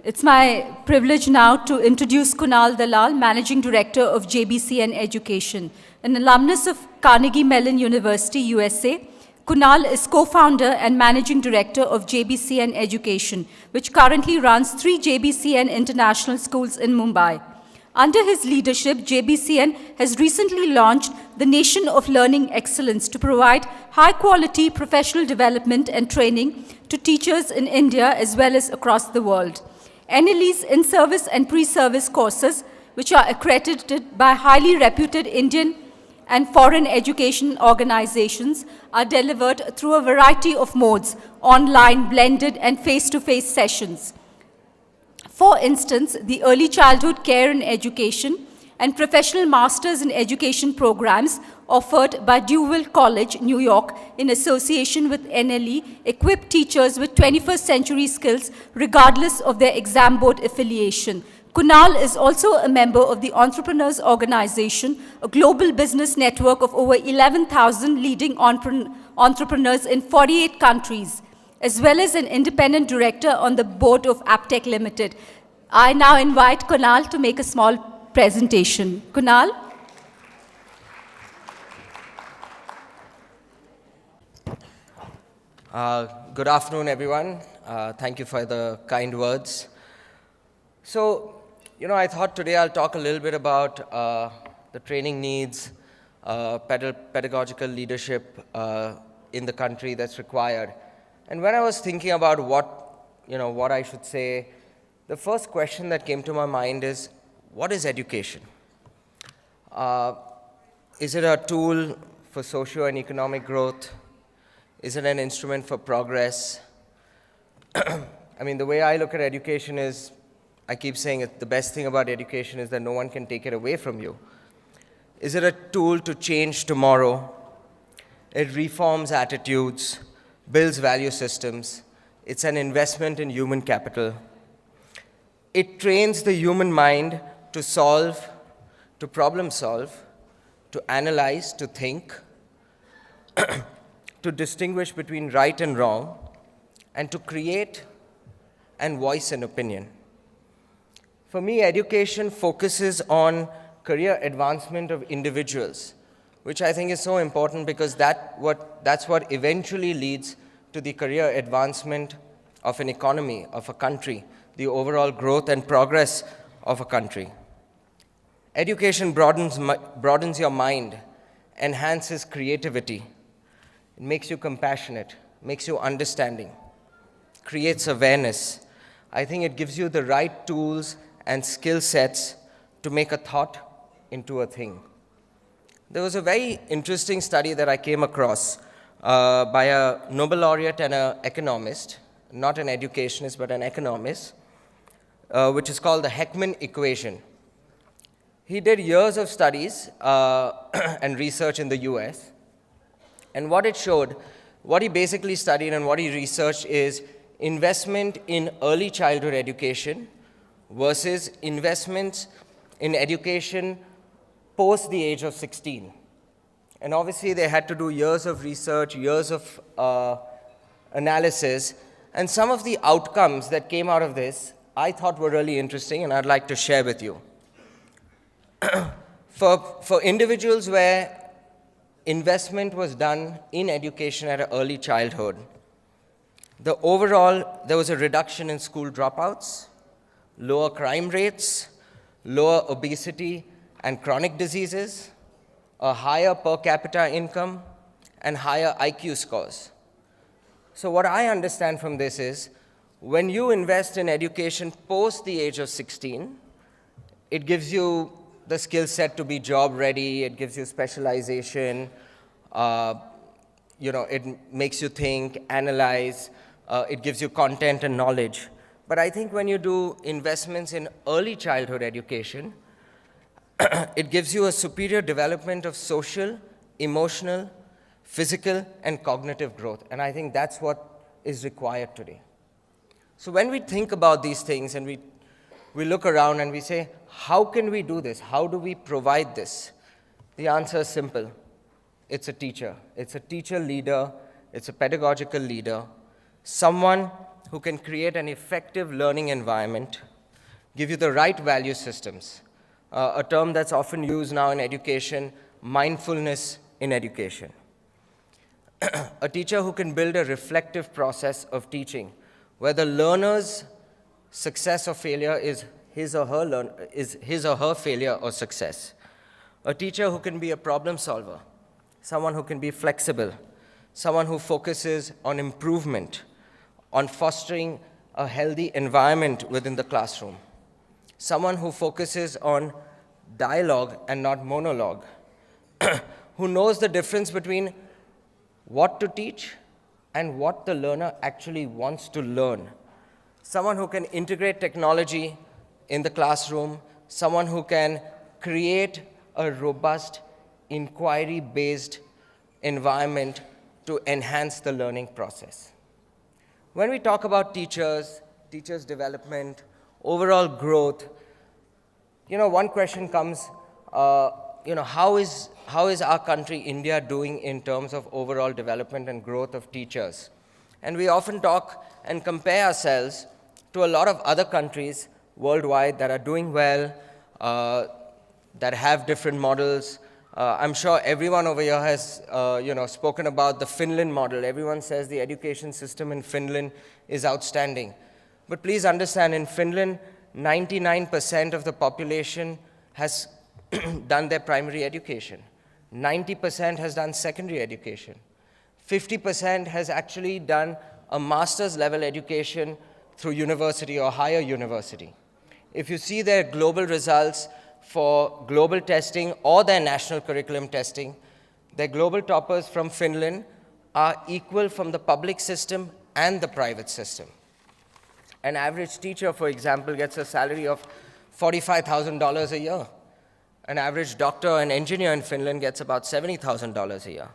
It's my privilege now to introduce Kunal Dalal, Managing Director of JBCN Education, an alumnus of Carnegie Mellon University, USA. Kunal is co-founder and Managing Director of JBCN Education, which currently runs 3 JBCN international schools in Mumbai. Under his leadership, JBCN has recently launched the Nation of Learning Excellence to provide high-quality professional development and training to teachers in India as well as across the world. NLE's in-service and pre-service courses, which are accredited by highly reputed Indian and foreign education organizations, are delivered through a variety of modes: online, blended, and face-to-face sessions. For instance, the Early Childhood Care and Education and Professional Masters in Education programs offered by Dewey College, New York, in association with NLE, equip teachers with 21st century skills regardless of their exam board affiliation. Kunal is also a member of the Entrepreneurs Organization, a global business network of over 11,000 leading entrepreneurs in 48 countries, as well as an independent director on the board of Aptech Limited. I now invite Kunal to make a small presentation. Kunal? Good afternoon, everyone. Thank you for the kind words. So, I thought today I'll talk a little bit about the training needs, pedagogical leadership in the country that's required. And when I was thinking about what I should say, the first question that came to my mind is, what is education? Is it a tool for socio and economic growth? Is it an instrument for progress? I mean, the way I look at education is, I keep saying it, the best thing about education is that no one can take it away from you. Is it a tool to change tomorrow? It reforms attitudes, builds value systems. It's an investment in human capital. It trains the human mind to solve, to problem solve, to analyze, to think, to distinguish between right and wrong, and to create and voice an opinion. For me, education focuses on career advancement of individuals, which I think is so important because that's what eventually leads to the career advancement of an economy, of a country, the overall growth and progress of a country. Education broadens your mind, enhances creativity. It makes you compassionate, makes you understanding, creates awareness. I think it gives you the right tools and skill sets to make a thought into a thing. There was a very interesting study that I came across by a Nobel laureate and an economist, not an educationist, but an economist, which is called the Heckman equation. He did years of studies and research in the US. And what it showed, what he basically studied and what he researched is investment in early childhood education versus investments in education post the age of 16. And obviously they had to do years of research, years of analysis, and some of the outcomes that came out of this I thought were really interesting and I'd like to share with you. For individuals where investment was done in education at an early childhood, there was a reduction in school dropouts, lower crime rates, lower obesity and chronic diseases, a higher per capita income, and higher IQ scores. So what I understand from this is, when you invest in education post the age of 16, it gives you the skill set to be job ready, it gives you specialization, it makes you think, analyze, it gives you content and knowledge. But I think when you do investments in early childhood education, it gives you a superior development of social, emotional, physical, and cognitive growth. And I think that's what is required today. So when we think about these things and we look around and we say, how can we do this? How do we provide this? The answer is simple. It's a teacher. It's a teacher leader. It's a pedagogical leader. Someone who can create an effective learning environment, give you the right value systems, a term that's often used now in education, mindfulness in education. A teacher who can build a reflective process of teaching, where the learner's success or failure is his or her failure or success. A teacher who can be a problem solver, someone who can be flexible, someone who focuses on improvement, on fostering a healthy environment within the classroom, someone who focuses on dialogue and not monologue, who knows the difference between what to teach and what the learner actually wants to learn, someone who can integrate technology in the classroom, someone who can create a robust, inquiry-based environment to enhance the learning process. When we talk about teachers development, overall growth, one question comes, how is our country, India, doing in terms of overall development and growth of teachers? And we often talk and compare ourselves to a lot of other countries worldwide that are doing well, that have different models. I'm sure everyone over here has spoken about the Finland model. Everyone says the education system in Finland is outstanding. But please understand, in Finland, 99% of the population has done their primary education. 90% has done secondary education. 50% has actually done a master's level education through university or higher university. If you see their global results for global testing or their national curriculum testing, their global toppers from Finland are equal from the public system and the private system. An average teacher, for example, gets a salary of $45,000 a year. An average doctor and engineer in Finland gets about $70,000 a year.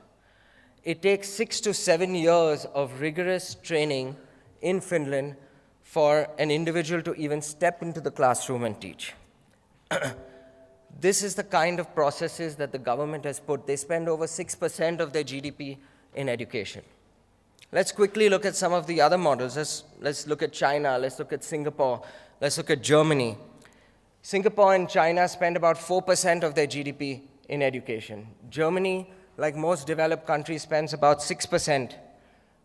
It takes 6 to 7 years of rigorous training in Finland for an individual to even step into the classroom and teach. This is the kind of processes that the government has put. They spend over 6% of their GDP in education. Let's quickly look at some of the other models. Let's look at China, let's look at Singapore, let's look at Germany. Singapore and China spend about 4% of their GDP in education. Germany, like most developed countries, spends about 6%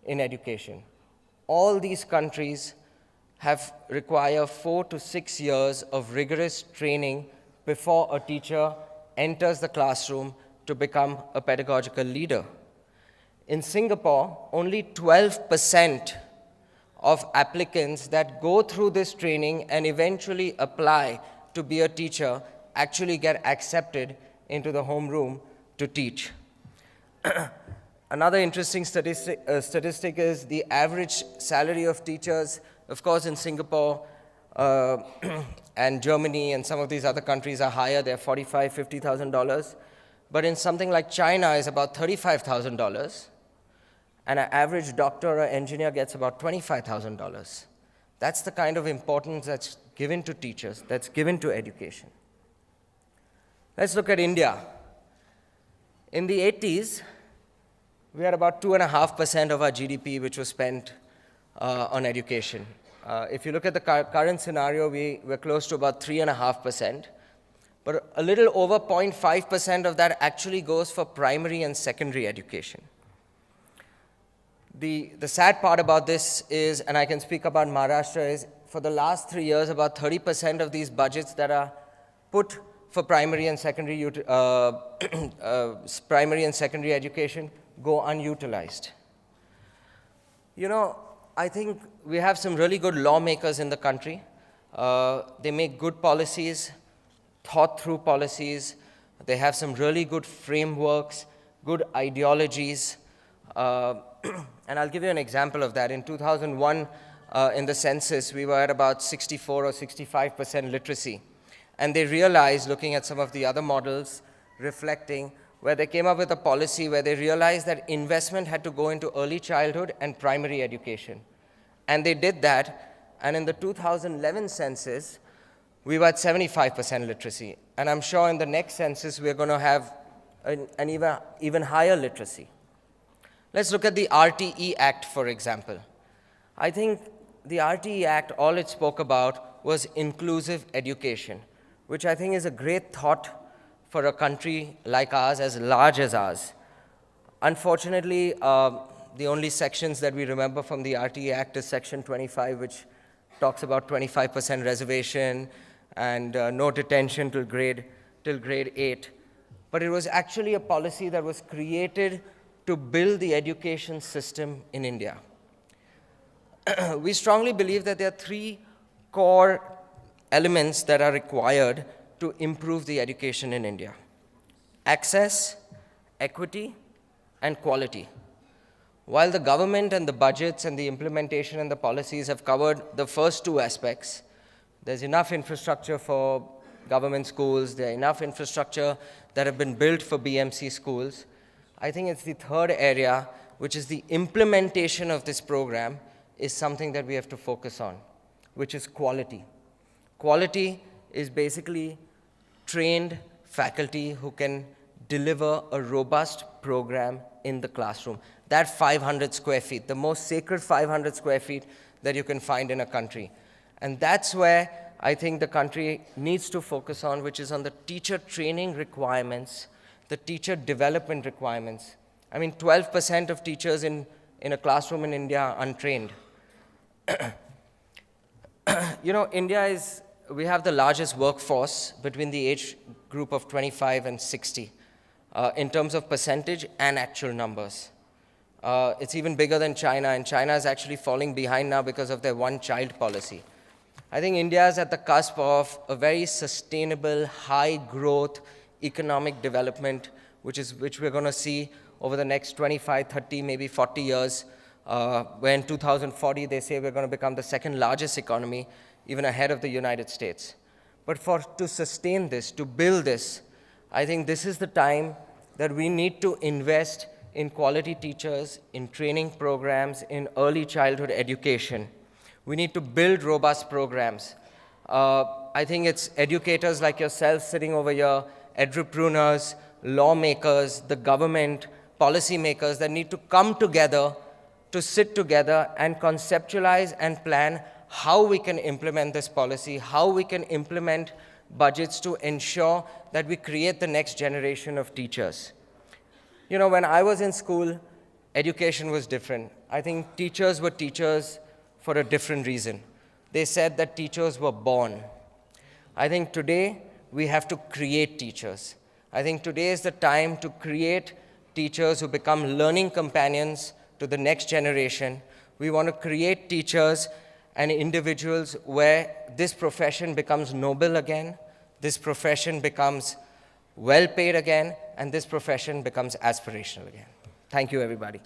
in education. All these countries require 4 to 6 years of rigorous training before a teacher enters the classroom to become a pedagogical leader. In Singapore, only 12% of applicants that go through this training and eventually apply to be a teacher actually get accepted into the homeroom to teach. Another interesting statistic is the average salary of teachers, of course, in Singapore and Germany and some of these other countries are higher. They're $45,000, $50,000. But in something like China, is about $35,000. And an average doctor or engineer gets about $25,000. That's the kind of importance that's given to teachers, that's given to education. Let's look at India. In the 80s, we had about 2.5% of our GDP which was spent on education. If you look at the current scenario, we're close to about 3.5%. But a little over 0.5% of that actually goes for primary and secondary education. The sad part about this is, and I can speak about Maharashtra, is for the last 3 years, about 30% of these budgets that are put for primary and secondary education go unutilized. I think we have some really good lawmakers in the country. They make good policies, thought-through policies. They have some really good frameworks, good ideologies. And I'll give you an example of that. In 2001, in the census, we were at about 64 or 65% literacy. And they realized, looking at some of the other models, reflecting, where they came up with a policy where they realized that investment had to go into early childhood and primary education. And they did that, and in the 2011 census, we were at 75% literacy. And I'm sure in the next census, we're going to have an even higher literacy. Let's look at the RTE Act, for example. I think the RTE Act, all it spoke about was inclusive education, which I think is a great thought for a country like ours, as large as ours. Unfortunately, the only sections that we remember from the RTE Act is Section 25, which talks about 25% reservation and no detention till grade 8. But it was actually a policy that was created to build the education system in India. We strongly believe that there are three core elements that are required to improve the education in India: access, equity, and quality. While the government and the budgets and the implementation and the policies have covered the first two aspects, there's enough infrastructure for government schools, there's enough infrastructure that have been built for BMC schools. I think it's the third area, which is the implementation of this program, is something that we have to focus on, which is quality. Quality is basically trained faculty who can deliver a robust program in the classroom. That 500 square feet, the most sacred 500 square feet that you can find in a country. And that's where I think the country needs to focus on, which is on the teacher training requirements, the teacher development requirements. I mean, 12% of teachers in a classroom in India are untrained. You know, we have the largest workforce between the age group of 25 and 60 in terms of percentage and actual numbers. It's even bigger than China, and China is actually falling behind now because of their one-child policy. I think India is at the cusp of a very sustainable, high-growth economic development, which we're going to see over the next 25, 30, maybe 40 years, where in 2040 they say we're going to become the second largest economy, even ahead of the United States. But to sustain this, to build this, I think this is the time that we need to invest in quality teachers, in training programs, in early childhood education. We need to build robust programs. I think it's educators like yourself sitting over here, entrepreneurs, lawmakers, the government, policymakers that need to come together, to sit together and conceptualize and plan how we can implement this policy, how we can implement budgets to ensure that we create the next generation of teachers. You know, when I was in school, education was different. I think teachers were teachers for a different reason. They said that teachers were born. I think today we have to create teachers. I think today is the time to create teachers who become learning companions to the next generation. We want to create teachers and individuals where this profession becomes noble again, this profession becomes well paid again, and this profession becomes aspirational again. Thank you, everybody.